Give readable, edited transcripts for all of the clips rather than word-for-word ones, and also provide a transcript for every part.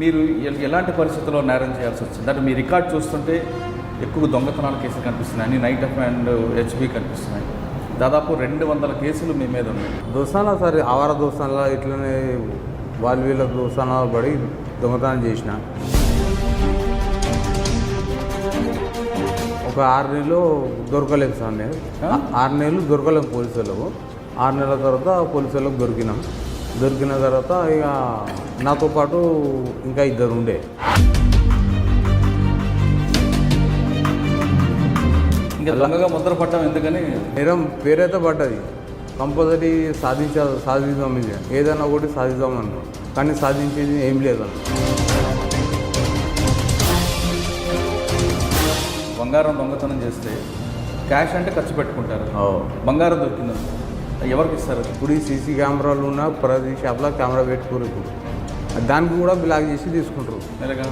మీరు ఎలాంటి పరిస్థితుల్లో నేరం చేయాల్సి వచ్చింది? అంటే మీ రికార్డ్ చూస్తుంటే ఎక్కువ దొంగతనాల కేసులు కనిపిస్తున్నాయి, అన్ని నైట్ ఎఫ్ అండ్ హెచ్బి కనిపిస్తున్నాయి. దాదాపు 200 కేసులు మీ మీద ఉన్నాయి. దోస్తానా సార్, ఆవార దోస్తానా ఇట్లనే వాళ్ళు వీళ్ళ దోస్తానా పడి దొంగతనం చేసిన. ఒక 6 నెలలు దొరకలేదు సార్. నేను 6 నెలలు దొరకలేము పోలీసు వాళ్ళకు. 6 నెలల తర్వాత పోలీసు వాళ్ళకు దొరికిన తర్వాత ఇక నాతో పాటు ఇంకా 2 ఉండే. ఇంకా దొంగగా ముద్ర పడ్డాం ఎందుకని? నేరం పేరైతే పడ్డది, కంపల్సరీ సాధిద్దాం, ఇది ఏదైనా ఒకటి సాధిద్దాం అన్నాం, కానీ సాధించేది ఏం లేదన్న. బంగారం దొంగతనం చేస్తే క్యాష్ అంటే ఖర్చు పెట్టుకుంటారు, బంగారం దొరికిందని ఎవరికి ఇస్తారు? ఇప్పుడు ఈ సీసీ కెమెరాలు ఉన్న ప్రతి షాప్లో కెమెరా పెట్టుకోరు, ఇప్పుడు దానికి కూడా బ్లాక్ చేసి తీసుకుంటారు. ఎలాగా?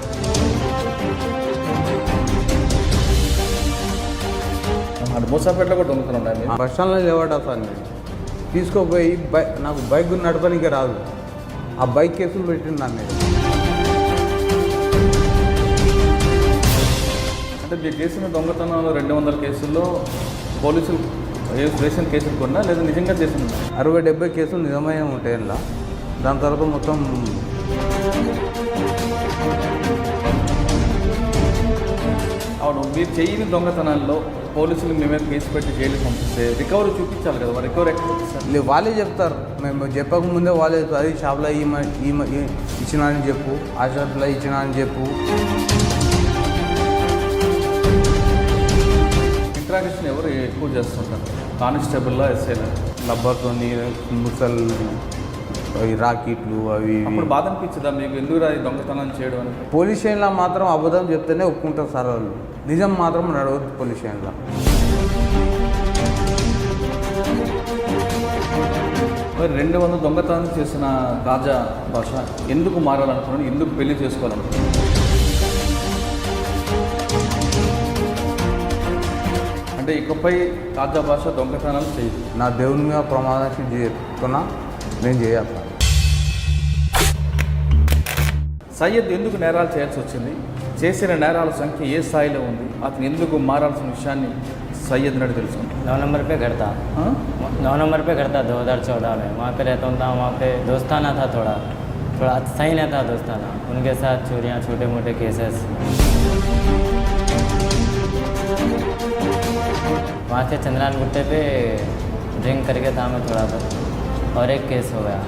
మూసాపేటలో కూడా దొంగతనం ఉన్నాయి. బస్ స్టాండ్లో లేవాడా సార్, నేను తీసుకోపోయి నాకు బైక్ నడపడానికి రాదు, ఆ బైక్ కేసులు పెట్టిండు నా మీద. అంటే మీరు చేసిన దొంగతనంలో 200 కేసుల్లో పోలీసులు వేసిన కేసులు కొన్నా లేదా నిజంగా చేసిన 60-70 కేసులు నిజమైన ఉంటాయి ఇలా. దాని తర్వాత మొత్తం అవును. మీరు చేయని దొంగతనాల్లో పోలీసులు మీ మీద కేసు పెట్టి జైలు పంపిస్తే రికవరీ చూపించాలి కదా, రికవరీ ఎక్కడ చూపిస్తారు? వాళ్ళే చెప్తారు, మేము చెప్పకముందే వాళ్ళే చెప్తారు, అది షాప్లో ఇచ్చినా అని చెప్పు, ఆ షాప్లో ఇచ్చినా అని చెప్పు. ఇంట్రాగేషన్ ఎవరు ఎక్కువ చేస్తుంటారు? కానిస్టేబుల్లా, ఎస్ఐలా? లబ్బర్తో ముసల్ రాకెట్లు అవి. అప్పుడు బాధ అనిపించదా మీకు, ఎందుకు అది దొంగతనం చేయడం అని? పోలీస్ స్టేషన్లో మాత్రం అబద్ధం చెప్తేనే ఒప్పుకుంటారు సార్ వాళ్ళు, నిజం మాత్రం నడవద్దు పోలీస్ స్టేషన్లో. మరి 200 దొంగతనం చేసిన కాజా భాష ఎందుకు మారాలనుకున్నాను, ఎందుకు పెళ్లి చేసుకోవాలనుకున్నాను? అంటే ఇకపై కాజా భాష దొంగతనాలు చేయదు. నా దేవుని మీద ప్రమాదానికి చెప్తున్నా, నేను చేయాలి. సయ్యద్ ఎందుకు నేరాలు చేయాల్సి వచ్చింది? చేసిన నేరాల సంఖ్య ఏ స్థాయిలో ఉంది? అతను ఎందుకు మారాల్సిన విషయాన్ని సయ్యద్ నడి తెలుసుకుంది. 9 नंबर पे घर था, 9 नंबर पे घर था 2014 में. वहाँ पे रहता था, वहाँ पे दोस्ताना था, थोड़ा सही नहीं था दोस्ताना. उनके साथ चोरियाँ, छोटे मोटे केसेस. वहाँ से चंद्रान गुट्टे पे ड्रिंक करके था मैं थोड़ा सा, और एक केस हो गया.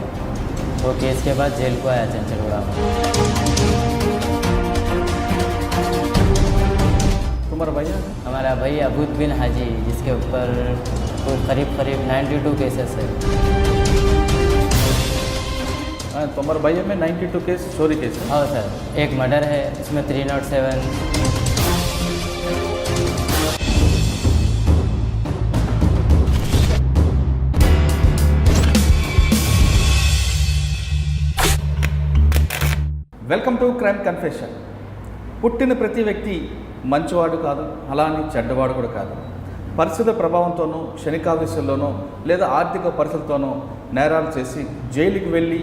वो केस के बाद जेल को आया चंचलगुड़ा में. तुम्हारा भैया? हमारा भाई अबूद बिन हाजी, जिसके ऊपर करीब 92 केसेस है. तुम्हारे भैया में 92 केस चोरी केस है? हाँ सर, एक मर्डर है, उसमें 307. Welcome to crime confession. పుట్టిన ప్రతి వ్యక్తి మంచివాడు కాదు, అలానే చెడ్డవాడు కూడా కాదు. పరిస్థితుల ప్రభావంతోనో, క్షణికావేశంలోనో లేదా ఆర్థిక పరిస్థితులతోనో నేరాలు చేసి జైలుకి వెళ్ళి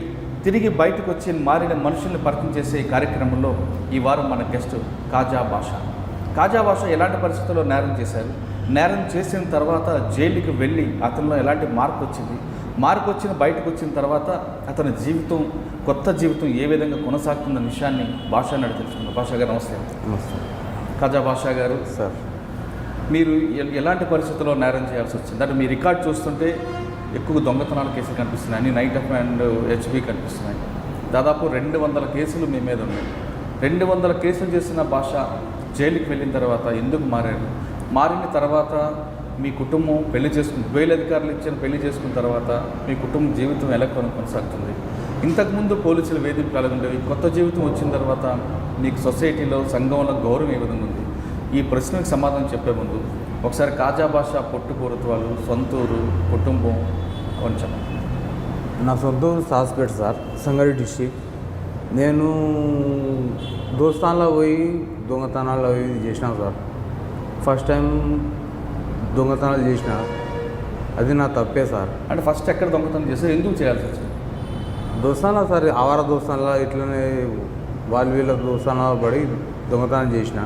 తిరిగి బయటకు వచ్చి మారిన మనుషుల్ని పరిచయం చేసే కార్యక్రమంలో ఈ వారం మన గెస్ట్ కాజా భాష. కాజా భాష ఎలాంటి పరిస్థితుల్లో నేరం చేశారు, నేరం చేసిన తర్వాత జైలుకి వెళ్ళి అతనిలో ఎలాంటి మార్పు వచ్చింది, మార్పు వచ్చిన బయటకు వచ్చిన తర్వాత అతని జీవితం, కొత్త జీవితం ఏ విధంగా కొనసాగుతున్న విషయాన్ని భాష నడి తెలుసుకుందాం. భాష గారు నమస్తే. నమస్తే. కాజా భాష గారు సార్, మీరు ఎలాంటి పరిస్థితుల్లో నేరం చేయాల్సి వచ్చింది? అంటే మీ రికార్డ్ చూస్తుంటే ఎక్కువ దొంగతనాల కేసులు కనిపిస్తున్నాయి, అన్ని నైట్ ఎఫ్ అండ్ హెచ్బి కనిపిస్తున్నాయి. దాదాపు 200 కేసులు మీ మీద ఉన్నాయి. 200 కేసులు చేసిన భాష జైలుకి వెళ్ళిన తర్వాత ఎందుకు మారారు? మారిన తర్వాత మీ కుటుంబం పెళ్లి చేసుకుని, బెయిల్ అధికారులు ఇచ్చిన పెళ్లి చేసుకున్న తర్వాత మీ కుటుంబం జీవితం ఎలా కొనసాగుతుంది? ఇంతకుముందు పోలీసులు వేధింపులు ఎలా ఉండేవి? కొత్త జీవితం వచ్చిన తర్వాత మీకు సొసైటీలో, సంఘంలో గౌరవం ఏ విధంగా ఉంది? ఈ ప్రశ్నకు సమాధానం చెప్పే ముందు ఒకసారి కాజా భాష పుట్టుపూర్వత్వాలు, సొంతూరు, కుటుంబం కొంచెం. నా సొంత ఊరు సాస్పేట సార్, సంగారెడ్డి డిస్ట్రిక్ట్. నేను దోస్తాన్లో పోయి దొంగతనాలు అవి చేసినాను సార్. ఫస్ట్ టైం దొంగతనాలు చేసిన, అది నా తప్పే సార్. అంటే ఫస్ట్ ఎక్కడ దొంగతనం చేస్తే ఎందుకు చేయాల్సి వచ్చింది? దోస్తానా సార్, ఆవార దోస్తాన్లా ఇట్లనే వాళ్ళు వీళ్ళ దోస్తానాలు పడి దొంగతనం చేసిన.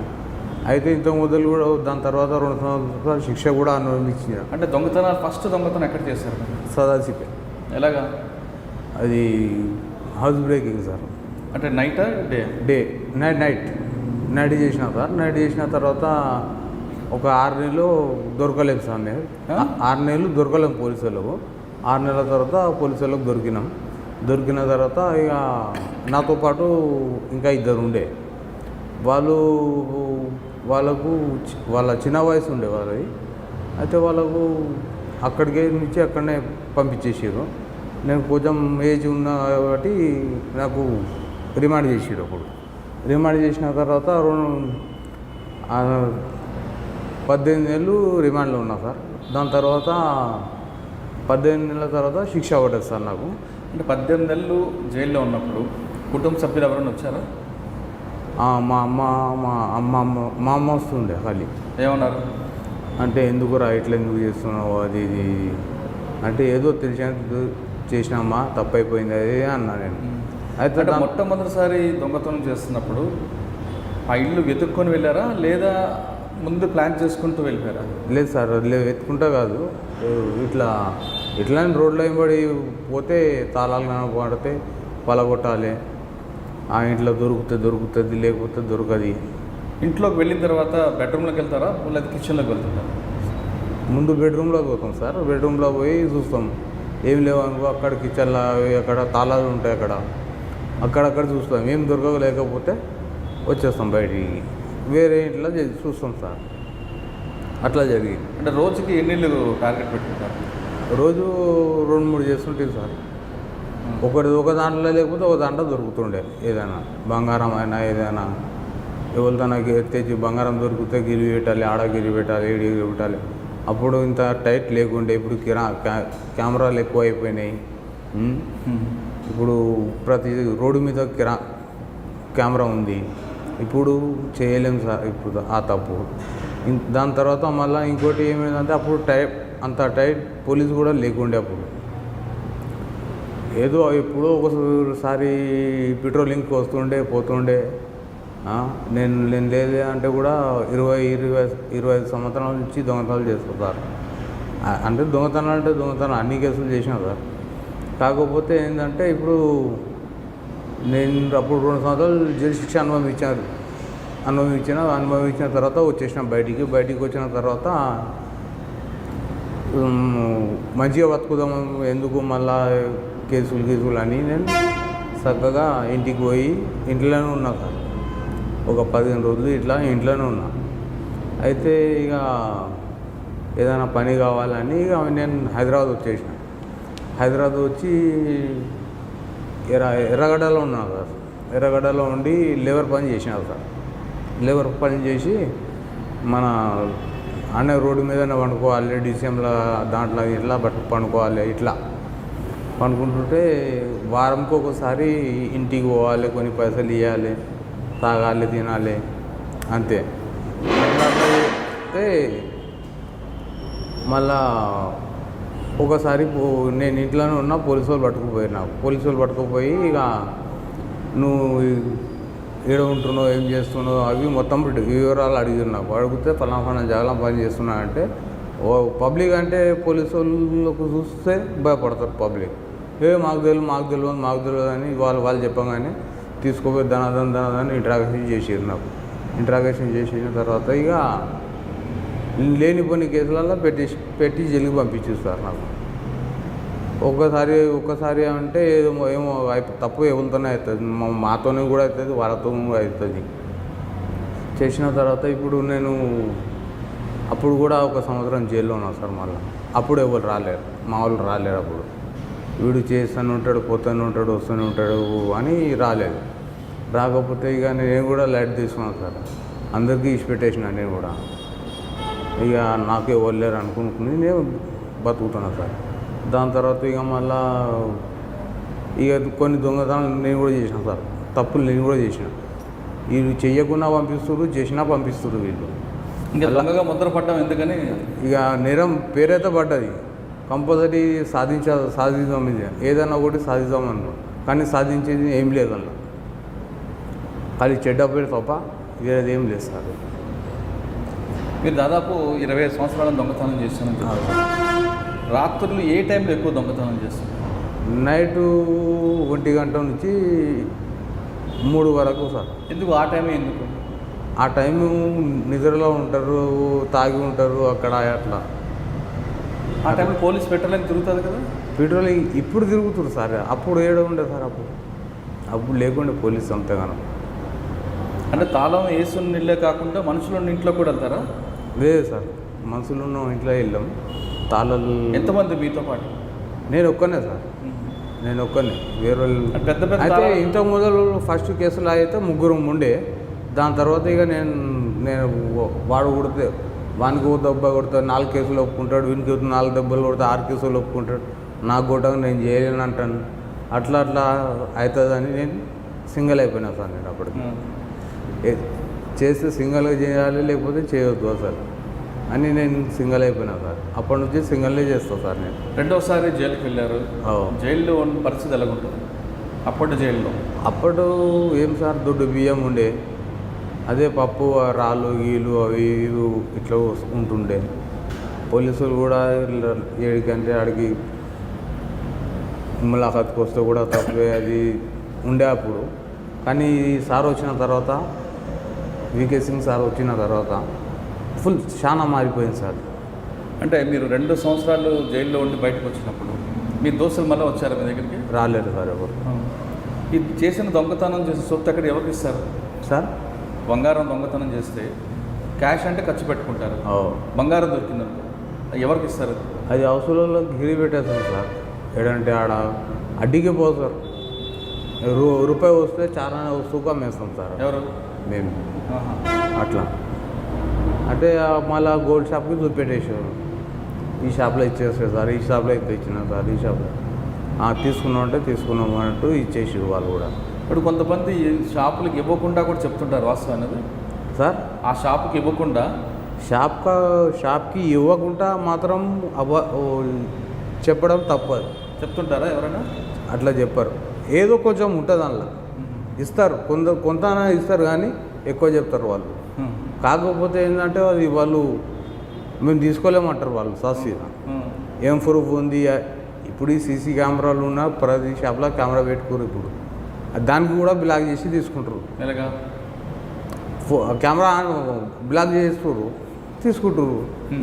అయితే ఇంతకు మొదలు కూడా దాని తర్వాత 2 సంవత్సరాలు శిక్ష కూడా అనుభవించిన. అంటే దొంగతనాలు ఫస్ట్ దొంగతనం ఎక్కడ చేశారు మీరు? సదాశివే. ఎలాగా? అది హౌస్ బ్రేకింగ్ సార్. అంటే నైటా డే? నైట్ చేసిన సార్. నైట్ చేసిన తర్వాత ఒక 6 నెలలు దొరకలేదు సార్. నేను 6 నెలలు దొరకలేము పోలీసు వాళ్ళకు. 6 నెలల తర్వాత పోలీసు వాళ్ళకు దొరికిన తర్వాత ఇక నాతో పాటు ఇంకా 2 ఉండే. వాళ్ళకు వాళ్ళ చిన్న వయసు ఉండే వాళ్ళది. అయితే వాళ్ళకు అక్కడికే నుంచి అక్కడనే పంపించేసారు. నేను కొంచెం ఏజ్ ఉన్నా కాబట్టి నాకు రిమాండ్ చేసారు. అప్పుడు రిమాండ్ చేసిన తర్వాత 18 నెలలు రిమాండ్లో ఉన్నా సార్. దాని తర్వాత 18 నెలల తర్వాత శిక్ష పడ్డది సార్ నాకు. అంటే 18 నెలలు జైల్లో ఉన్నప్పుడు కుటుంబ సభ్యులు ఎవరైనా వచ్చారా? మా అమ్మ వస్తుండే ఖాళీ. ఏమన్నారు? అంటే ఎందుకురా ఇట్లా ఎందుకు చేస్తున్నావు అది ఇది అంటే ఏదో తెలిసినందుకు చేసినామా, తప్పైపోయింది అది అన్నా నేను. అయితే మొట్టమొదటిసారి దొంగతనం చేస్తున్నప్పుడు ఆ ఇల్లు వెతుక్కొని వెళ్ళారా లేదా ముందు ప్లాన్ చేసుకుంటూ వెళ్ళిపోయారా? లేదు సార్, వెతుకుంటా కాదు, ఇట్లా రోడ్లో వెంబడి పోతే తాళాలు కనపడితే పలగొట్టాలి. ఆ ఇంట్లో దొరుకుతుంది లేకపోతే దొరకది. ఇంట్లోకి వెళ్ళిన తర్వాత బెడ్రూమ్లోకి వెళ్తారా లేదా కిచెన్లోకి వెళ్తారా? ముందు బెడ్రూమ్లోకి పోతాం సార్. బెడ్రూమ్లో పోయి చూస్తాం, ఏం లేవనుకో అక్కడ కిచెన్లో అక్కడ తాళాలు ఉంటాయి, అక్కడక్కడ చూస్తాం. ఏం దొరకలేకపోతే వచ్చేస్తాం బయటికి, వేరే ఇంట్లో చూస్తాం సార్. అట్లా జరిగింది. అంటే రోజుకి ఎన్ని ఇళ్ళు టార్గెట్ పెట్టుకుంటారు? రోజు 2-3 చేస్తుంటుంది సార్. ఒక దాంట్లో లేకపోతే ఒక దాంట్లో దొరుకుతుండే. ఏదైనా బంగారం అయినా ఏదైనా ఎవరిదైనా తెచ్చి బంగారం దొరికితే గిరి పెట్టాలి, ఆడ గిరి పెట్టాలి, ఈడి గిరి పెట్టాలి. అప్పుడు ఇంత టైట్ లేకుండే. ఇప్పుడు కెమెరాలు ఎక్కువ అయిపోయినాయి. ఇప్పుడు ప్రతి రోడ్డు మీద కెమెరా ఉంది. ఇప్పుడు చేయలేము సార్ ఇప్పుడు ఆ తప్పు. దాని తర్వాత మళ్ళీ ఇంకోటి ఏమైందంటే అప్పుడు అంత టైట్ పోలీసు కూడా లేకుండే. అప్పుడు ఏదో ఎప్పుడో ఒకసారి పెట్రోలింగ్కి వస్తుండే పోతుండే. నేను లేదు అంటే కూడా 20-25 సంవత్సరాల నుంచి దొంగతనాలు చేస్తారు. అంటే దొంగతనం అన్ని కేసులు చేసిన సార్. కాకపోతే ఏంటంటే ఇప్పుడు నేను అప్పుడు 2 సంవత్సరాలు జైలు శిక్ష అనుభవించిన తర్వాత వచ్చేసిన బయటికి వచ్చిన తర్వాత మంచిగా బతుకుదాం, ఎందుకు మళ్ళా కేసులు అని నేను చక్కగా ఇంటికి పోయి ఇంట్లోనే ఉన్నా సార్. ఒక 15 రోజులు ఇట్లా ఇంట్లోనే ఉన్నా. అయితే ఇక ఏదైనా పని కావాలని ఇక నేను హైదరాబాద్ వచ్చేసిన. హైదరాబాద్ వచ్చి ఎర్రగడ్డలో ఉన్నా సార్. ఎర్రగడ్డలో ఉండి లేబర్ పని చేసిన సార్. లేబర్ పని చేసి మన అన్న రోడ్డు మీదనే పండుకోవాలి, డిసిఎంలో దాంట్లో ఇట్లా పండుకోవాలి. ఇట్లా పండుకుంటుంటే వారంకి ఒకసారి ఇంటికి పోవాలి, కొన్ని పైసలు ఇవ్వాలి, తాగాలి, తినాలి, అంతే. అట్లా అయితే మళ్ళా ఒకసారి నేను ఇంట్లోనే ఉన్నా, పోలీసు వాళ్ళు పట్టుకుపోయి ఇక నువ్వు ఏడ ఉంటున్నావు, ఏం చేస్తున్నావు, అవి మొత్తం వివరాలు అడిగితే ఫలానా జాగ్రత్త పని చేస్తున్నా అంటే పబ్లిక్ అంటే పోలీసు వాళ్ళకు చూస్తే భయపడతారు పబ్లిక్. మాకు తెలియదు అని వాళ్ళు చెప్పగానే తీసుకుపోయి ధనాదాన్ని ఇంట్రాగేషన్ చేసిన తర్వాత ఇక లేనిపోని కేసులలో పెట్టి జైలుకి పంపించేస్తారు నాకు. ఒక్కసారి అంటే ఏమో తప్పు ఎవరితోనే అవుతుంది, మాతోనే కూడా అవుతుంది, వాళ్ళతో కూడా అవుతుంది. చేసిన తర్వాత ఇప్పుడు నేను అప్పుడు కూడా 1 సంవత్సరం జైల్లో ఉన్నా సార్. మళ్ళీ అప్పుడు ఎవరు రాలేరు, మా వాళ్ళు రాలేరు. అప్పుడు వీడు చేస్తూనే ఉంటాడు, పోతూనే ఉంటాడు, వస్తూనే ఉంటాడు అని రాలేదు. రాకపోతే ఇక నేను కూడా లైట్ తీసుకున్నాను సార్. అందరికీ ఇచ్చిపెట్టేసిన నేను కూడా. ఇక నాకే వెళ్ళారు అనుకుని నేను బతుకుతున్నాను సార్. దాని తర్వాత ఇక మళ్ళా ఇక కొన్ని దొంగతనాలు నేను కూడా చేసిన సార్. తప్పులు నేను కూడా చేసిన. వీళ్ళు చెయ్యకుండా పంపిస్తున్నారు, చేసినా పంపిస్తున్నారు వీళ్ళు. ఇంకా దొంగగా ముద్ర పడ్డాం ఎందుకని ఇక నేరం పేరైతే పడ్డది. కంపల్సరీ సాధిద్దాం, ఇది ఏదైనా ఒకటి సాధిద్దామన్నారు, కానీ సాధించేది ఏం లేదు. అలా ఖాళీ చెడ్డ పేరు తప్ప వేరేది ఏం లేదు సార్. మీరు దాదాపు 25 సంవత్సరాల దొంగతనం చేస్తానని చెప్పారు. రాత్రులు ఏ టైంలో ఎక్కువ దొంగతనం చేస్తారు? నైటు 1 గంట నుంచి 3 వరకు సార్. ఎందుకు ఆ టైమే ఎందుకు? ఆ టైము నిద్రలో ఉంటారు, తాగి ఉంటారు అక్కడ అట్లా. ఆ టైంలో పోలీస్ పెట్రోలింగ్ తిరుగుతుంది కదా? పెట్రోలింగ్ ఇప్పుడు తిరుగుతున్నారు సార్, అప్పుడు ఏడో ఉండే సార్. అప్పుడు లేకుండే పోలీసు అంతగానో. అంటే తాళం వేసుకున్న ఇల్లే కాకుండా మనుషులు ఉన్న ఇంట్లో కూడా వెళ్తారా? లేదు సార్, మనుషులు ఉన్న ఇంట్లో వెళ్ళాం. తాళాలు ఎంతమంది మీతో పాటు? నేను ఒక్కనే సార్, నేను ఒక్కనే. వేరే వాళ్ళు పెద్ద పెద్ద అయితే ఇంతకు మొదలు ఫస్ట్ కేసులో అయితే 3 ఉండే. దాని తర్వాత ఇక నేను వాడు కొడితే వానికి ఒక దెబ్బ కొడితే 4 కేసులు ఒప్పుకుంటాడు, వీనికి 4 దెబ్బలు కొడితే 6 కేసులు ఒప్పుకుంటాడు. నాకు కొట్టగా నేను చేయలేను అంటాను. అట్లా అవుతుందని నేను సింగిల్ అయిపోయినా సార్. నేను అప్పటికి చేస్తే సింగిల్గా చేయాలి, లేకపోతే చేయొద్దు అసలు అని నేను సింగిల్ అయిపోయినా సార్. అప్పటి నుంచి సింగిల్నే చేస్తాను సార్ నేను. రెండోసారి జైలుకి వెళ్ళారు. జైల్లో ఉన్న పరిస్థితి ఎలాగుంటుంది అప్పటి జైల్లో? అప్పుడు ఏం సార్, దొడ్డు బియ్యం ఉండే, అదే పప్పు రాళ్ళు గీళ్ళు అవి ఇవి ఇట్లా ఉంటుండే. పోలీసులు కూడా 7 గంటల ఆడికి ములాఖాత్కి వస్తే కూడా తప్పే అది ఉండే అప్పుడు. కానీ సార్ వచ్చిన తర్వాత, వికే సింగ్ సార్ వచ్చిన తర్వాత ఫుల్ చాలా మారిపోయింది సార్. అంటే మీరు 2 సంవత్సరాలు జైల్లో ఉండి బయటకు వచ్చినప్పుడు మీ దోస్తులు మళ్ళీ వచ్చారు మీ దగ్గరికి? రాలేదు సార్ ఎవరు. ఇది చేసిన దొంగతనం చేసిన సొత్తు అక్కడ ఎవరికి ఇస్తారు సార్? బంగారం దొంగతనం చేస్తే క్యాష్ అంటే ఖర్చు పెట్టుకుంటారు. బంగారం దొరికిందనుకో ఎవరికి ఇస్తారు? అది హౌస్లో గిరి పెట్టేస్తాం సార్. ఏడంటే ఆడ అడ్డికి పోతారు. రూపాయి వస్తే చాలా వస్తువుగా మేస్తాం సార్. ఎవరు? మేము. అట్లా అంటే మళ్ళీ గోల్డ్ షాప్కి చూపెట్టేసారు. ఈ షాప్లో ఇచ్చేస్తారు సార్, ఈ షాప్లో అయితే ఇచ్చినా సార్, ఈ షాప్లో తీసుకున్నాం అంటే తీసుకున్నాం అన్నట్టు ఇచ్చేసి వాళ్ళు కూడా. ఇప్పుడు కొంతమంది షాపులకు ఇవ్వకుండా కూడా చెప్తుంటారు వాస్తవం అనేది సార్. ఆ షాప్కి ఇవ్వకుండా షాప్కి ఇవ్వకుండా మాత్రం చెప్పడం తప్పదు. చెప్తుంటారా ఎవరైనా? అట్లా చెప్పారు. ఏదో కొంచెం ఉంటుంది అందులో, ఇస్తారు, కొంత ఇస్తారు కానీ ఎక్కువ చెప్తారు వాళ్ళు. కాకపోతే ఏంటంటే అది వాళ్ళు మేము తీసుకోలేమంటారు వాళ్ళు సాక్షిగా. ఏం ప్రూఫ్ ఉంది? ఇప్పుడు ఈ సీసీ కెమెరాలు ఉన్న ప్రతి షాప్లో కెమెరా పెట్టుకోరు. ఇప్పుడు దానికి కూడా బ్లాక్ చేసి తీసుకుంటారు. కెమెరా బ్లాక్ చేస్తారు, తీసుకుంటారు.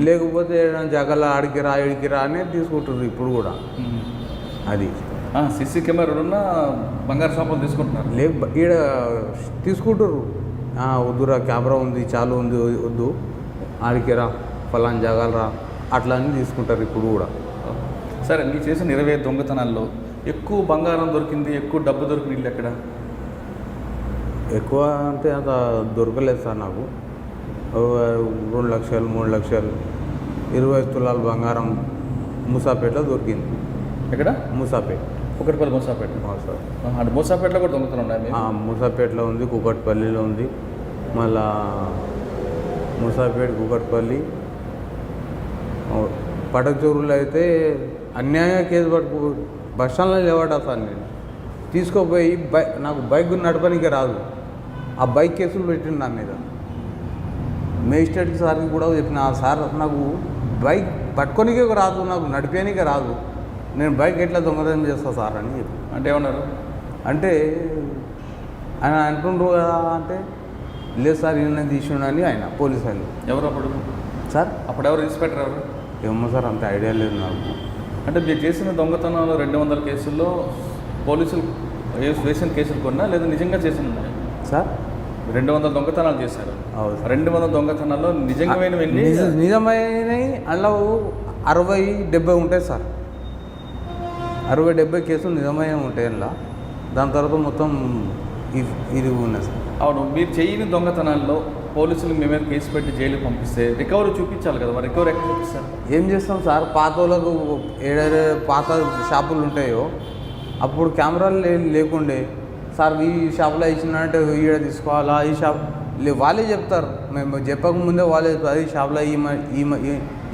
లేకపోతే జగల ఆడికిరా ఇడికిరా అనే తీసుకుంటారు ఇప్పుడు కూడా. అది సీసీ కెమెరాలు ఉన్న బంగారు షాపులు తీసుకుంటున్నారు. ఈడ తీసుకుంటారు. వద్దురా కెమెరా ఉంది, చాలు ఉంది, వద్దు ఆడికిరా ఫలానా జగలరా అట్లా అని తీసుకుంటారు ఇప్పుడు కూడా. సరే, మీరు చేసిన 25 దొంగతనాల్లో ఎక్కువ బంగారం దొరికింది, ఎక్కువ డబ్బు దొరికిన ఇల్లు ఎక్కడ? ఎక్కువ అంటే అంత దొరకలేదు సార్ నాకు. 2 లక్షలు 3 లక్షలు 20 తులాల బంగారం మూసాపేటలో దొరికింది. ఎక్కడ? మూసాపేట. కుకట్పల్లి మూసాపేట. సార్. అంటే మూసాపేటలో కూడా దొంగతనం ఉన్నాయి? మూసాపేటలో ఉంది, కుకట్పల్లిలో ఉంది, మళ్ళా మూసాపేట, కుకట్పల్లి, పటచూరులో అయితే అన్యాయంగా కేసు పట్టుకు బస్ స్టాండ్లో లేవాడా సార్. నేను తీసుకోపోయి నాకు బైక్ నడపడానికి రాదు, ఆ బైక్ కేసులు పెట్టిండు నా మీద. మేజిస్ట్రేట్ సార్కి కూడా చెప్పిన, సార్ నాకు బైక్ పట్టుకోనికే రాదు, నాకు నడిపేనికే రాదు, నేను బైక్ ఎట్లా దొంగతనం చేస్తా సార్ అని చెప్పి. అంటే ఏమన్నారు? అంటే ఆయన అంటుండ్రు కదా అంటే, లేదు సార్ ఈయన తీసుకుని ఆయన పోలీసు వాళ్ళు. ఎవరు అప్పుడు సార్? అప్పుడు ఎవరు ఇన్స్పెక్టర్ ఎవరు? ఏమో సార్, అంత ఐడియా లేదు నాకు. అంటే మీరు చేసిన దొంగతనాలు 200 కేసుల్లో పోలీసులు వేసిన కేసులు కొన్నా లేదా నిజంగా చేసిన సార్? 200 దొంగతనాలు చేశారు. 200 దొంగతనాల్లో నిజమైనవి నిజమైనవి అందులో 60-70 ఉంటాయి సార్. 60-70 కేసులు నిజమైనవి ఉంటాయి అందులో. దాని తర్వాత మొత్తం ఇది ఉన్నాయి సార్. అవును, మీరు చేయని దొంగతనాల్లో పోలీసులు మీ మీద కేసు పెట్టి జైలుకి పంపిస్తే రికవరీ చూపించాలి కదా, మరి రికవరీ ఎక్కడ చూపిస్తారు? ఏం చేస్తాం సార్, పాత వాళ్ళకు ఏదైతే పాత షాపులు ఉంటాయో అప్పుడు కెమెరాలు లేకుండే సార్, ఈ షాప్లో ఇచ్చినట్టు ఈడ తీసుకోవాలా, ఈ షాప్ వాళ్ళే చెప్తారు. మేము చెప్పకముందే వాళ్ళే చెప్తారు, ఈ షాప్లో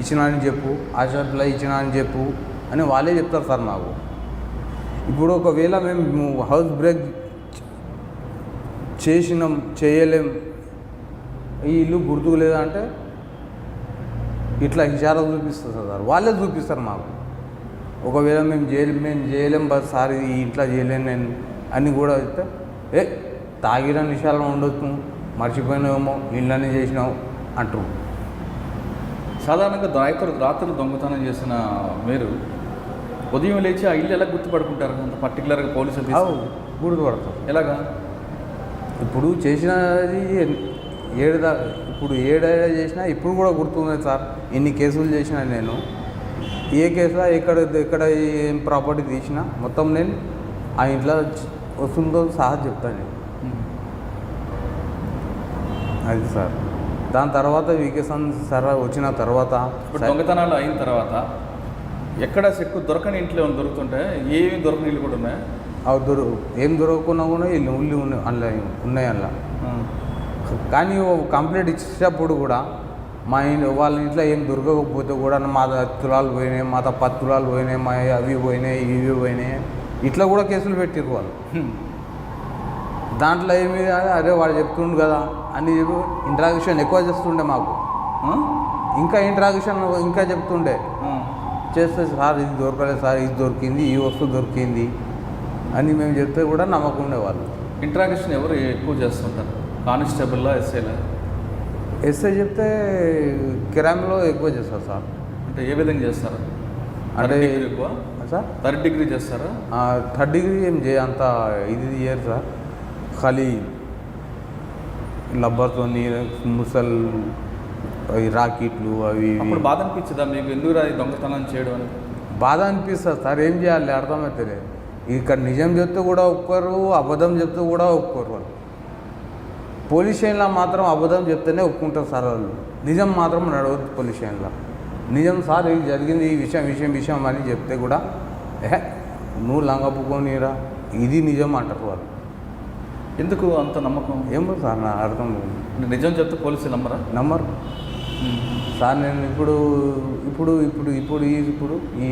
ఇచ్చిన అని చెప్పు, ఆ షాప్లో ఇచ్చిన అని చెప్పు అని వాళ్ళే చెప్తారు సార్ మాకు. ఇప్పుడు ఒకవేళ మేము హౌస్ బ్రేక్ చేసినాం చేయలేం, ఈ ఇల్లు గుర్తుకు లేదా అంటే ఇట్లా ఇషారా చూపిస్తారు సార్, వాళ్ళే చూపిస్తారు మాకు. ఒకవేళ మేము చేయలేం బస్ సార్ ఈ ఇంట్లో చేయలేను నేను అని కూడా చెప్తే తాగిన నిషాలను ఉండొచ్చు, మర్చిపోయినామో ఇళ్ళని చేసినావు అంటారు. సాధారణంగా రాత్రులు దొంగతనం చేసిన మీరు ఉదయం లేచి ఆ ఇల్లు ఎలా గుర్తుపడుకుంటారు? అంత పర్టికులర్గా పోలీసులు గుర్తుపడతారు. ఎలాగా? ఇప్పుడు చేసినది ఇప్పుడు ఏడేడా చేసినా ఇప్పుడు కూడా గుర్తుంది సార్. ఇన్ని కేసులు చేసినా నేను ఏ కేసులో ఎక్కడ ఏం ప్రాపర్టీ తీసినా మొత్తం నేను ఆ ఇంట్లో వస్తుందో సహా చెప్తాను. అది సార్. దాని తర్వాత వీకేషన్ సార్ వచ్చిన తర్వాత ఇప్పుడు దొంగతనాలు అయిన తర్వాత ఎక్కడ చెక్కు దొరకని ఇంట్లో దొరుకుతుంటే ఏమి దొరకని ఇల్లు కూడా ఉన్నాయి? అవి ఏం దొరకకుండా కూడా ఇల్లు అందులో ఉన్నాయి అందులో. కానీ కంప్లైంట్ ఇచ్చేటప్పుడు కూడా వాళ్ళ ఇంట్లో ఏం దొరకకపోతే కూడా మా తులాలు పోయినాయి, మా 10 తులాలు పోయినాయి, మా అవి పోయినాయి ఇవి పోయినాయి ఇట్లా కూడా కేసులు పెట్టిరు వాళ్ళు. దాంట్లో ఏమి అరే వాడు చెప్తుండు కదా అని చెప్పి ఇంట్రాగేషన్ ఎక్కువ చేస్తుండే మాకు. ఇంకా ఇంట్రాగేషన్ ఇంకా చెప్తుండే చేస్తే సార్ ఇది దొరకలేదు సార్, ఇది దొరికింది, ఈ వస్తువు దొరికింది అని మేము చెప్తే కూడా నమ్మకం ఉండేవాళ్ళు. ఇంట్రాగేషన్ ఎవరు ఎక్కువ చేస్తుంటారు? కానిస్టేబుల్లా, ఎస్ఐలా? ఎస్ఐ చెప్తే క్రైమ్లో ఎక్కువ చేస్తారు సార్. అంటే ఏ విధంగా చేస్తారు? అంటే ఎక్కువ సార్ 3rd డిగ్రీ చేస్తారా? 3rd డిగ్రీ ఏం అంత ఇది చేయరు సార్. ఖాళీ లబ్బర్తో ముసల్ రాకెట్లు అవి. అప్పుడు బాధ అనిపించదా మీకు? ఎందుకు దొంగతనం చేయడం అని బాధ అనిపిస్తుంది సార్. ఏం చేయాలి అర్థమవుతుంది. ఇక్కడ నిజం చెప్తే కూడా ఒప్పుకోరు, అబద్ధం చెప్తే కూడా ఒప్పుకోరు వాళ్ళు. పోలీస్ స్టేషన్లో మాత్రం అబద్ధం చెప్తేనే ఒప్పుకుంటారు సార్ వాళ్ళు. నిజం మాత్రం నడవద్దు పోలీస్ స్టేషన్లో. నిజం సార్ ఇది జరిగింది ఈ విషయం అని చెప్తే కూడా నువ్వు లంగపుకోనిరా ఇది నిజం అంటారు వాళ్ళు. ఎందుకు అంత నమ్మకం? ఏమో సార్ నా అర్థం. నిజం చెప్తే పోలీసులు నమ్మరు సార్. నేను ఇప్పుడు ఈ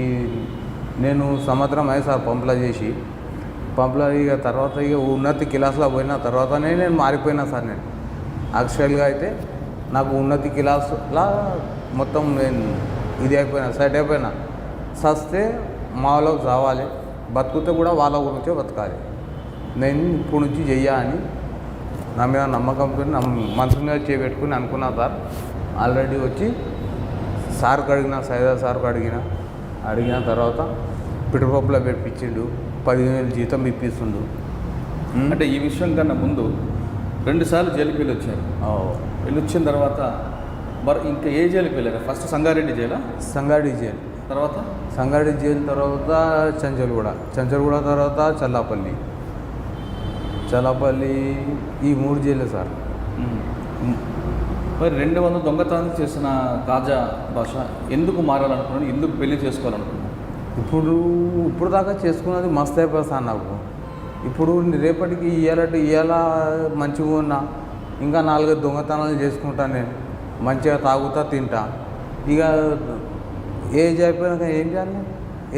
నేను సంవత్సరం అయ్యి సార్ పంపులా చేసి ఇక తర్వాత ఇక ఉన్నతి క్లాస్లో పోయిన తర్వాతనే నేను మారిపోయినా సార్. నేను యాక్చువల్గా అయితే నాకు ఉన్నతి క్లాస్లో మొత్తం నేను ఇది అయిపోయినా సెట్ అయిపోయినా. సస్తే మా వాళ్ళకి చావాలి, బతుకుతే కూడా వాళ్ళ గురించే బతకాలి. నేను ఇప్పుడు నుంచి చెయ్యా అని నా మీద నమ్మకంతో మనసు మీద చేపెట్టుకుని అనుకున్నా సార్. ఆల్రెడీ వచ్చి సార్కి అడిగిన సైదా సార్కి అడిగిన తర్వాత పెట్రోల్ పంపులో పెట్టించిండు, 10,000 జీతం ఇప్పిస్తుండు. అంటే ఈ విషయం కన్నా ముందు 2 సార్లు జైలుకి వెళ్ళి వచ్చారు. వచ్చిన తర్వాత మరి ఇంకా ఏ జైలుకి వెళ్ళారు? ఫస్ట్ సంగారెడ్డి జైలా? సంగారెడ్డి జైలు తర్వాత సంగారెడ్డి జైలు తర్వాత చంచల్గూడ తర్వాత చల్లపల్లి ఈ 3 జైలు సార్. మరి 200 దొంగతనం చేసిన కాజా భాష ఎందుకు మారాలనుకున్నాను, ఎందుకు పెళ్లి చేసుకోవాలనుకున్నాను? ఇప్పుడు దాకా చేసుకున్నది మస్తు అయిపోయి సార్ నాకు. ఇప్పుడు రేపటికి ఇవాళ మంచిగా ఉన్నా ఇంకా 4 దొంగతనాలు చేసుకుంటాను నేను. మంచిగా తాగుతా తింటా. ఇక ఏజ్ అయిపోయినాక ఏం చేయాలి?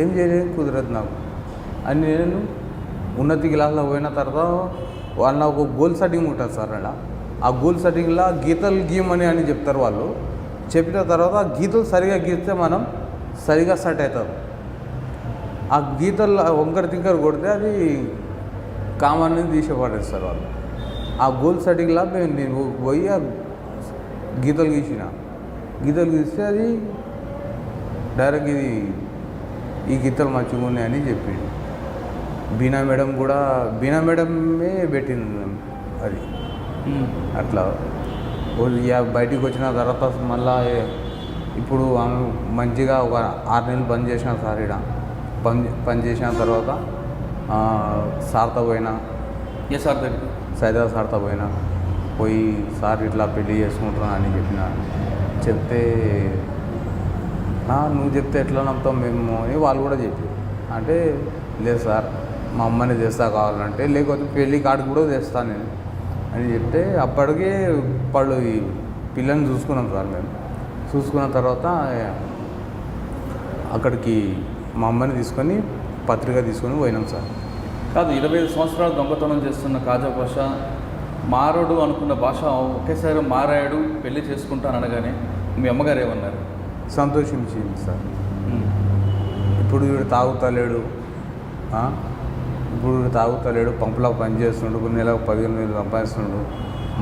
ఏం చేయలేదు, కుదరదు నాకు అని నేను ఉన్నతి క్లాస్లో పోయిన తర్వాత వాళ్ళ ఒక గోల్ సెట్టింగ్ ఉంటుంది సార్. అలా ఆ గోల్ సెట్టింగ్లో గీతలు గీయమని అని చెప్తారు వాళ్ళు. చెప్పిన తర్వాత గీతలు సరిగా గీస్తే మనం సరిగా సెట్ అవుతారు. ఆ గీతలు వంకర తింకర కొడితే అది కామన్ తీసి పడేస్తారు వాళ్ళు. ఆ గోల్ సెట్టింగ్లో నేను పోయి ఆ గీతలు గీస్తే అది డైరెక్ట్ ఈ గీతలు మంచిగా ఉన్నాయని చెప్పింది. బీనా మేడమే పెట్టింది అది. అట్లా బయటికి వచ్చిన తర్వాత మళ్ళా ఇప్పుడు మంచిగా ఒక 6 నెలలు బంద్ చేసిన సార్. ఇక్కడ పని చేసిన తర్వాత సార్తో పోయినా, ఏ సార్ దగ్గర? సైదా సార్తో పోయి సార్ ఇట్లా పెళ్లి చేసుకుంటున్నా అని చెప్తే నువ్వు చెప్తే ఎట్లా నమ్ముతాం మేము అని వాళ్ళు కూడా చెప్పారు. అంటే లేదు సార్ మా అమ్మని తెస్తా కావాలంటే, లేకపోతే పెళ్లి కార్డు కూడా తెస్తాను నేను అని చెప్తే అప్పటికే ఈ పిల్లని చూసుకున్నాం సార్. మేము చూసుకున్న తర్వాత అక్కడికి మా అమ్మని తీసుకొని పత్రిక తీసుకొని పోయినాం సార్. కాదు, 25 సంవత్సరాలు దొంగతనం చేస్తున్న కాజా భాష మారడు అనుకున్న భాష ఒకేసారి మారాడు పెళ్లి చేసుకుంటాను అనగానే మీ అమ్మగారు ఏమన్నారు? సంతోషించింది సార్. ఇప్పుడు వీడు తాగుతలేడు, ఇప్పుడు వీడు తాగుతలేడు, పంపులో పని చేస్తుండు, కొన్ని నెలకు 15,000 సంపాదిస్తుండు,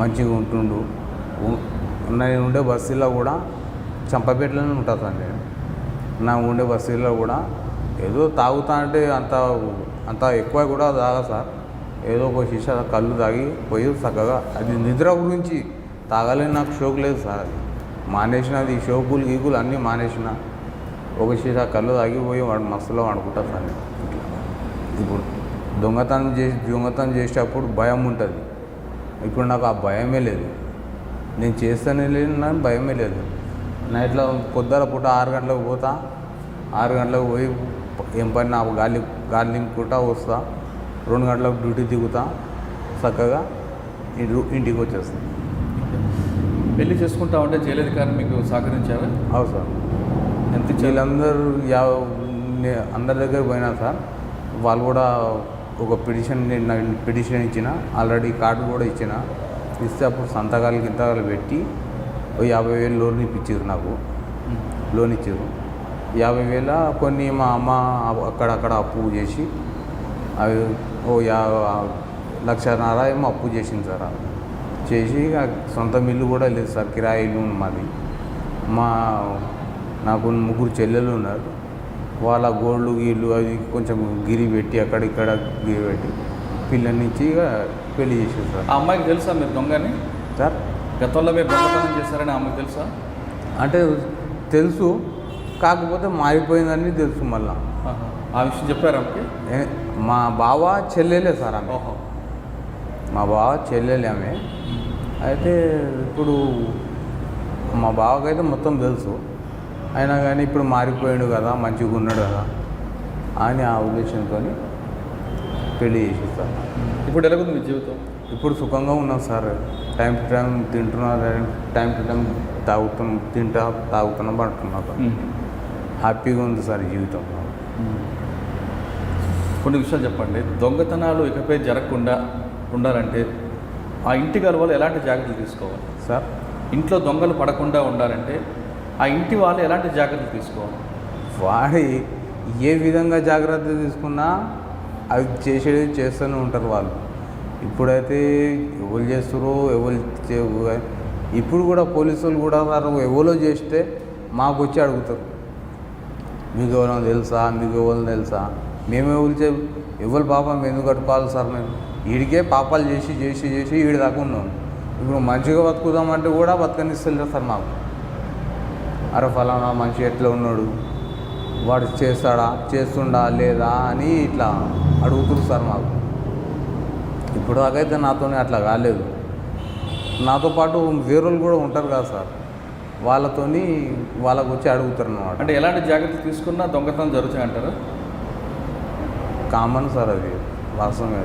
మంచిగా ఉంటుండు. నేను ఉండే బస్సులో కూడా చంపపేటలోనే ఉంటుంది అండి. నా ఉండే బస్సులో కూడా ఏదో తాగుతా అంటే అంత ఎక్కువ కూడా తాగా సార్. ఏదో ఒక శిష కళ్ళు తాగి పోయి చక్కగా, అది నిద్ర గురించి తాగాలని నాకు షోకు లేదు సార్. అది మానేసిన, అది షోకులు గీకులు అన్నీ మానేసిన. ఒక శిష కళ్ళు తాగిపోయి వాడు మస్తులో వండుకుంటా సార్. ఇప్పుడు దొంగతనం చేసేటప్పుడు భయం ఉంటుంది. ఇప్పుడు నాకు ఆ భయమే లేదు. నేను చేస్తానే లేదు, నాకు భయమే లేదు. నైట్లో పొద్దున పూట 6 గంటలకు పోతా, 6 గంటలకు పోయి ఏం పని నా గాలి నింపుకుంటా వస్తా, 2 గంటలకు డ్యూటీ దిగుతా, చక్కగా ఇంటికి వచ్చేస్తాను. పెళ్లి చేసుకుంటా ఉంటే జైలు అధికారులు మీకు సహకరించారా? అవును సార్. ఎంత వీళ్ళందరూ అందరి దగ్గర పోయినా సార్, వాళ్ళు కూడా ఒక పిటిషన్ ఇచ్చిన, ఆల్రెడీ కార్డు కూడా ఇచ్చిన. ఇస్తే అప్పుడు సంతకాలు పెట్టి 50,000 లోన్ ఇప్పించారు. నాకు లోన్ ఇచ్చారు 50,000. కొన్ని మా అమ్మ అక్కడక్కడ అప్పు చేసి అవి 1,50,000 ఏమో అప్పు చేసింది సార్. చేసి సొంత ఇల్లు కూడా లేదు సార్, కిరాయి ఇల్లు మాది. నాకు 3 చెల్లెలు ఉన్నారు. వాళ్ళ గోళ్ళు గీళ్ళు అవి కొంచెం గిరి పెట్టి అక్కడిక్కడ గిరి పెట్టి పిల్లనిచ్చి ఇక పెళ్లి చేసారు సార్. ఆ అమ్మాయికి తెలుసా మీరు దొంగని సార్? గతంలో మీరు దొంగతనం చేశారని ఆమెకు తెలుసా? అంటే తెలుసు, కాకపోతే మారిపోయిందని తెలుసు మళ్ళా. ఆ విషయం చెప్పారు ఆమెకి? మా బావ చెల్లెలే సార్ ఆమె. ఓహో, మా బావ చెల్లెలే ఆమె. అయితే ఇప్పుడు మా బావకైతే మొత్తం తెలుసు. అయినా కానీ ఇప్పుడు మారిపోయాడు కదా, మంచిగా ఉన్నాడు కదా అని ఆ ఉద్దేశంతో పెళ్లి చేసేస్తాను. ఇప్పుడు ఎలాగుంది మీ జీవితం? ఇప్పుడు సుఖంగా ఉన్నాం సార్. టైం టు టైం తింటున్నా, టైం టు టైం తాగుతున్నా పడుతున్నా. హ్యాపీగా ఉంది సార్ జీవితం. కొన్ని విషయాలు చెప్పండి. దొంగతనాలు ఇకపై జరగకుండా ఉండాలంటే ఆ ఇంటి వాళ్ళు ఎలాంటి జాగ్రత్తలు తీసుకోవాలి సార్? ఇంట్లో దొంగలు పడకుండా ఉండాలంటే ఆ ఇంటి వాళ్ళు ఎలాంటి జాగ్రత్తలు తీసుకోవాలి? వాడి ఏ విధంగా జాగ్రత్త తీసుకున్నా అవి చేస్తూనే ఉంటారు వాళ్ళు. ఇప్పుడైతే ఎవరు చేస్తారో ఇప్పుడు కూడా పోలీసు వాళ్ళు కూడా ఎవరో చేస్తే మాకు వచ్చి అడుగుతారు, మీకు ఎవరైనా తెలుసా, మీకు ఎవరు తెలుసా? మేమే ఎవరు పాపం ఎందుకు కట్టుకోవాలి సార్? మేము వీడికే పాపాలు చేసి వీడి దాకా ఉన్నాం. ఇప్పుడు మంచిగా బతుకుదామంటే కూడా బతకనిస్తలేరు సార్ మాకు. అరే ఫలానా మనిషి ఎట్లా ఉన్నాడు, వాడు చేస్తుండా లేదా అని ఇట్లా అడుగుతున్నారు సార్ మాకు. ఇప్పుడు దాకైతే నాతోనే అట్లా కాలేదు. నాతో పాటు వేరేళ్ళు కూడా ఉంటారు కదా సార్, వాళ్ళకు వచ్చి అడుగుతారు అన్నమాట. అంటే ఎలాంటి జాగ్రత్తలు తీసుకున్నా దొంగతనం జరుగుతాయి అంటారు? కామన్ సార్, అది వాస్తవమే.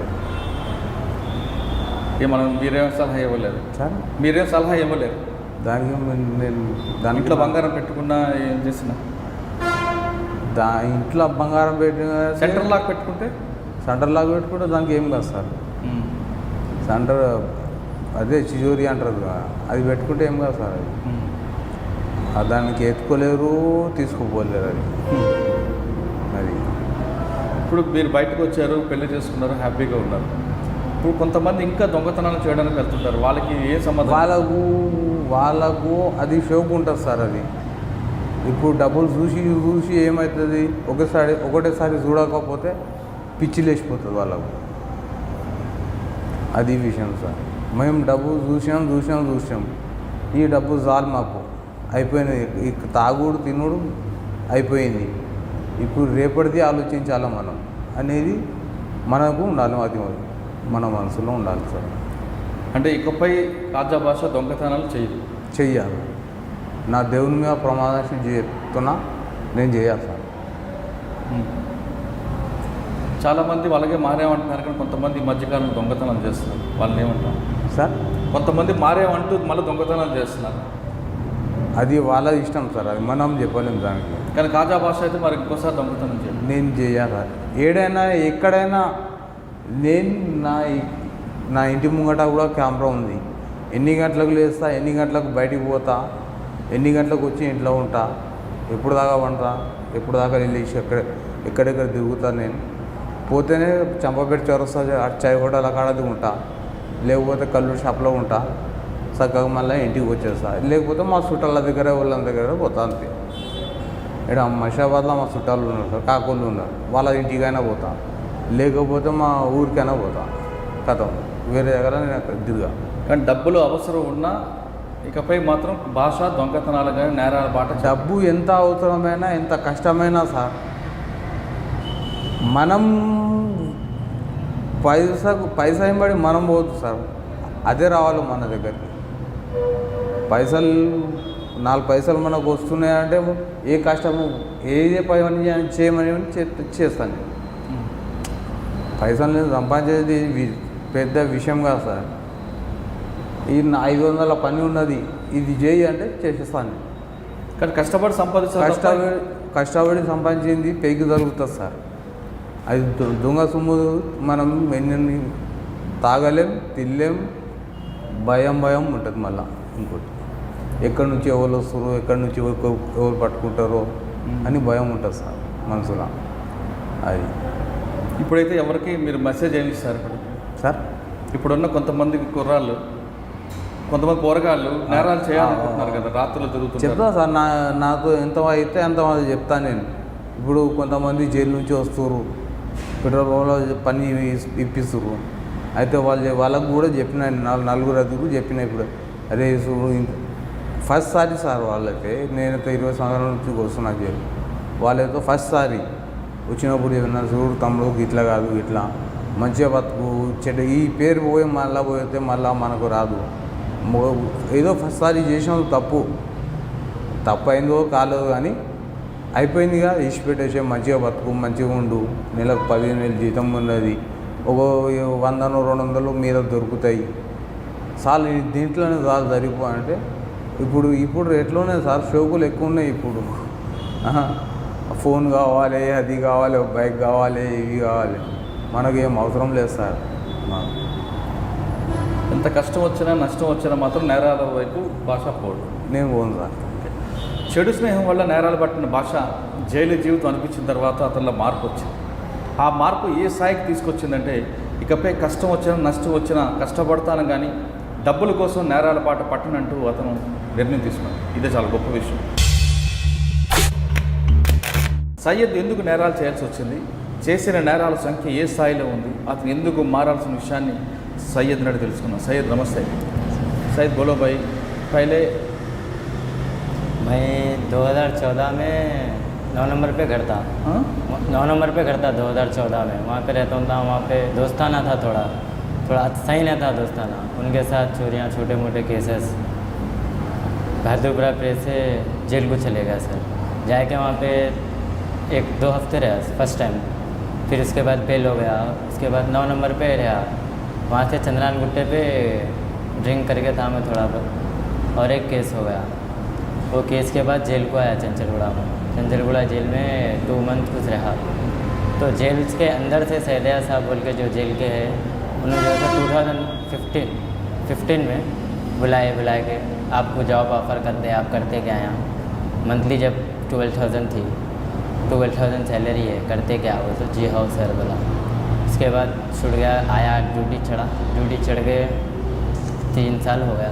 మీరేం సలహా ఇవ్వలేదు సార్? మీరేం సలహా ఇవ్వలేదు దానికి నేను ఇంట్లో బంగారం పెట్టుకున్నా ఏం చేసినా? ఇంట్లో బంగారం పెట్టిన సెంటర్ లాక్ పెట్టుకుంటే దానికి ఏం కాదు సార్. సెంటర్ అదే చిజోరి అంటారు కదా, అది పెట్టుకుంటే ఏం కాదు సార్. అది దానికి ఎత్తుకోలేరు, తీసుకోపోలేరు. అది ఇప్పుడు మీరు బయటకు వచ్చారు, పెళ్లి చేసుకున్నారు, హ్యాపీగా ఉన్నారు. ఇప్పుడు కొంతమంది ఇంకా దొంగతనాలు చేయడానికి వెళ్తుంటారు, వాళ్ళకి ఏ సంబంధం? వాళ్ళకు అది షోకు ఉంటుంది సార్. అది ఇప్పుడు డబ్బులు చూసి ఏమవుతుంది, ఒకటేసారి చూడకపోతే పిచ్చి లేచిపోతుంది వాళ్ళకు. అది విషయం సార్. మేము డబ్బు చూసాం, ఈ డబ్బు చాలు మాకు, అయిపోయింది. ఈ తాగుడు తినుడు అయిపోయింది. ఇప్పుడు రేపటిది ఆలోచించాలి మనం అనేది మనకు ఉండాలి, అది మన మనసులో ఉండాలి సార్. అంటే ఇకపై కాజా భాష దొంగతనాలు చెయ్యాలి. నా దేవుని మీద ప్రమాదం చెప్తున్నా, నేను చేయాలి సార్. చాలామంది వాళ్ళకే మారేమంటున్నారు, కానీ కొంతమంది ఈ మధ్యకాలం దొంగతనాలు చేస్తున్నారు. వాళ్ళని ఏమంటారు సార్? కొంతమంది మారేమంటూ మళ్ళీ దొంగతనాలు చేస్తున్నారు. అది వాళ్ళ ఇష్టం సార్, అది మనం చెప్పలేము దానికి. కానీ కాజా భాష అయితే మరి ఇంకోసారి దొంగతనం చేయాలి. నేను చేయాలి. ఏడైనా ఎక్కడైనా నేను నా ఇంటి ముంగట కూడా కెమెరా ఉంది. ఎన్ని గంటలకు లేస్తా, ఎన్ని గంటలకు బయటికి పోతా, ఎన్ని గంటలకు వచ్చి ఇంట్లో ఉంటా, ఎప్పుడు దాకా వంటా, ఎప్పుడు దాకా వెళ్ళేసి ఎక్కడెక్కడ తిరుగుతాను. నేను పోతేనే చంపపేట చౌరస్తా చాయ్ హోటల్ అక్కడ ఉంటా, లేకపోతే కల్లూరు షాప్లో ఉంటా, చక్కగా మళ్ళీ ఇంటికి వచ్చేస్తా. లేకపోతే మా చుట్టాల దగ్గర వాళ్ళ దగ్గర పోతా అంతే. ఇక్కడ మషాబాద్లో మా చుట్టాలు ఉన్నారు, కాకోళ్ళు ఉన్నారు, వాళ్ళ ఇంటికైనా పోతా, లేకపోతే మా ఊరికైనా పోతా. కథం వేరే దగ్గర నేను అక్కడ తిరిగా. కానీ డబ్బులు అవసరం ఉన్నా ఇకపై మాత్రం భాష దొంగతనాలు కానీ నేరాల బాట డబ్బు ఎంత అవసరమైనా ఎంత కష్టమైనా సార్, మనం పైసా ఎంబడి మనం పోదు సార్, అదే రావాలి మన దగ్గరికి. పైసలు 4 పైసలు మనకు వస్తున్నాయంటే ఏ కష్టము ఏదే పని చేయమని చేస్తాను. పైసలు సంపాదించేది పెద్ద విషయం కాదు సార్. ఈ 500 పని ఉన్నది, ఇది చేయి అంటే చేసేస్తాను. కానీ కష్టపడి సంపాదించాలి. కష్టపడి సంపాదించింది పెయికి జరుగుతుంది సార్. అది దొంగ సొమ్ము మనం ఎన్ని తాగలేం, తినలేం, భయం ఉంటుంది. మళ్ళీ ఇంకోటి ఎక్కడి నుంచి ఎవరు వస్తారు, ఎక్కడి నుంచి ఎవరు పట్టుకుంటారో అని భయం ఉంటుంది సార్ మనసులో. అది ఇప్పుడైతే ఎవరికి మీరు మెసేజ్ ఏమి ఇస్తారు ఇప్పుడు సార్? ఇప్పుడున్న కొంతమంది కుర్రాళ్ళు, కొంతమంది పోరగాళ్ళు నేరాలు చేయాలనుకుంటున్నారు కదా, రాత్రులు తిరుగుతున్నారు. చెప్తా సార్, నాతో ఎంత అయితే అంత చెప్తాను నేను. ఇప్పుడు కొంతమంది జైలు నుంచి వస్తారు, పెట్రోల్ పంప్లో పని ఇప్పిస్తారు. అయితే వాళ్ళకు కూడా చెప్పిన, 4 చెప్పిన. ఇప్పుడు అరే ఫస్ట్ సారి సార్ వాళ్ళైతే, నేనైతే 20 సంవత్సరాల నుంచి వస్తున్నా జైలు. వాళ్ళైతే ఫస్ట్ సారి వచ్చినప్పుడు చెప్పిన, చూడు తమ్ముడు ఇట్లా కాదు, ఇట్లా మంచిగా బతుకు, చెడ్డ ఈ పేరు పోయి మళ్ళీ పోతే మళ్ళీ మనకు రాదు. ఏదో ఫస్ట్ సారి చేసిన తప్పు అయిందో కాలేదు కానీ అయిపోయిందిగా, ఇచ్చిపెట్టేసే మంచిగా బతుకు, మంచిగా ఉండు, నెలకు 15,000 జీతం ఉన్నది, ఒక 100-200 మీద దొరుకుతాయి చాలు, దీంట్లోనే చాలు జరిగిపో అంటే. ఇప్పుడు ఎట్లునే సార్, షోకులు ఎక్కువ ఉన్నాయి. ఇప్పుడు ఫోన్ కావాలి, అది కావాలి, బైక్ కావాలి, ఇవి కావాలి, మనకు ఏం అవసరం లేదు సార్. ఎంత కష్టం వచ్చినా నష్టం వచ్చినా మాత్రం నేరాల వైపు భాష పోడు. నేను పోను సార్. చెడు స్నేహం వల్ల నేరాలు పట్టిన భాష జైలు జీవితం అనిపించిన తర్వాత అతనిలో మార్పు వచ్చింది. ఆ మార్పు ఏ స్థాయికి తీసుకొచ్చిందంటే, ఇకపై కష్టం వచ్చినా నష్టం వచ్చినా కష్టపడతాను కానీ డబ్బుల కోసం నేరాల పాట పట్టనంటూ అతను నిర్ణయం తీసుకున్నాడు. ఇదే చాలా గొప్ప విషయం. సయ్యద్ ఎందుకు నేరాలు చేయాల్సి వచ్చింది, చేసిన నేరాల సంఖ్య ఏ స్థాయిలో ఉంది, అతను ఎందుకు మారాల్సిన విషయాన్ని సయ్యద్ నాడు తెలుసుకున్నాం. సయ్యద్ నమస్తే. సయ్యద్ బోలో భాయ్, పहले मैं 2014 में 9 नंबर पे घर था. 9 नंबर पे घर था 2014 में. वहाँ पे रहता था. वहाँ पे दोस्ताना था, थोड़ा सही नहीं था दोस्ताना. उनके साथ चोरियाँ, छोटे मोटे केसेस. बहादुरपुरा प्रेस से जेल को चले गया सर. जाके वहाँ पे 1-2 हफ्ते रहा फर्स्ट टाइम. फिर उसके बाद फेल हो गया. उसके बाद 9 नंबर पे रहा. वहाँ से चंद्रान गुट्टे पे ड्रिंक करके था मैं थोड़ा बहुत, और एक केस हो गया. वो केस के बाद जेल को आया चंचलगुड़ा में. चंचलगुड़ा जेल में 2 मंथ कुछ रहा. तो जेल के अंदर से सैदिया साहब बोल के जो जेल के हैं, उन्होंने जो है 2015 में बुलाए के आपको जॉब ऑफ़र करते हैं, आप करते क्या यहाँ. मंथली जब 12,000 थी, 12,000 सैलरी है, करते क्या हो. तो जी हाँ सर बोला. उसके बाद छुट गया, आया, ड्यूटी चढ़ा. ड्यूटी चढ़ के 3 साल हो गया.